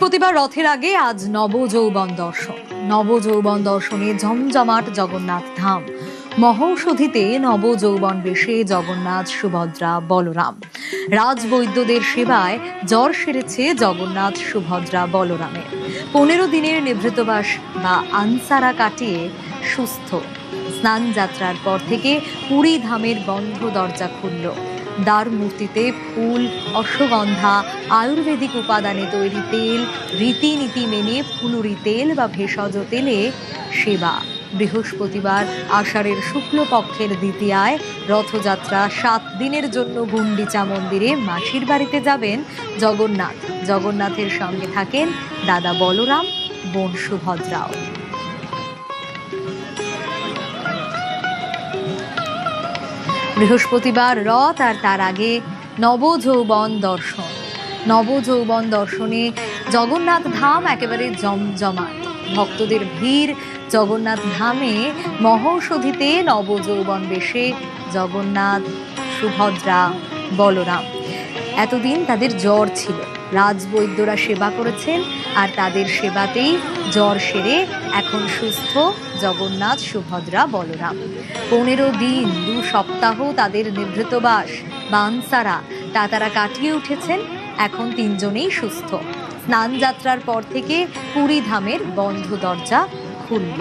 প্রতিবার রথের আগে আজ নবযৌবন দর্শন। নবযৌবন দর্শনে জমজমাট জগন্নাথ ধাম। মহৌষধিতে নবযৌবন বেশে জগন্নাথ, সুভদ্রা, বলরাম। রাজবৈদ্যদের সেবায় জ্বর সেরেছে জগন্নাথ, সুভদ্রা, বলরামের। 15 দিনের নিভৃতবাস বা আনসারা কাটিয়ে সুস্থ। স্নান যাত্রার পর থেকে পুরী ধামের বন্ধ দরজা খুলল। দ্বার মূর্তিতে ফুল, অশ্বগন্ধা, আয়ুর্বেদিক উপাদানে তৈরি তেল, রীতিনীতি মেনে ফুলুরি তেল বা ভেষজ তেলে সেবা। বৃহস্পতিবার আষাঢ়ের শুক্লপক্ষের দ্বিতীয়ায় রথযাত্রা। 7 দিনের জন্য গুন্ডিচা মন্দিরে মাসির বাড়িতে যাবেন জগন্নাথ। জগন্নাথের সঙ্গে থাকেন দাদা বলরাম, বোন সুভদ্রাও। বৃহস্পতিবার রথ আর তার আগে নবযৌবন দর্শন। নবযৌবন দর্শনে জগন্নাথ ধাম একেবারে জমজমাট। ভক্তদের ভিড়। জগন্নাথ ধামে মহৌষধিতে নবযৌবন বেশে জগন্নাথ, সুভদ্রা, বলরাম। এতদিন তাদের জ্বর ছিল, রাজবৈদ্যরা সেবা করেছেন আর তাদের সেবাতেই জ্বর সেরে এখন সুস্থ জগন্নাথ, সুভদ্রা, বলরাম। 15 দিন 2 সপ্তাহ তাদের নিভৃতবাস বা আনসারা তারা কাটিয়ে উঠেছেন। এখন 3 জনেই সুস্থ। স্নান যাত্রার পর থেকে পুরী ধামের বন্ধ দরজা খুলল।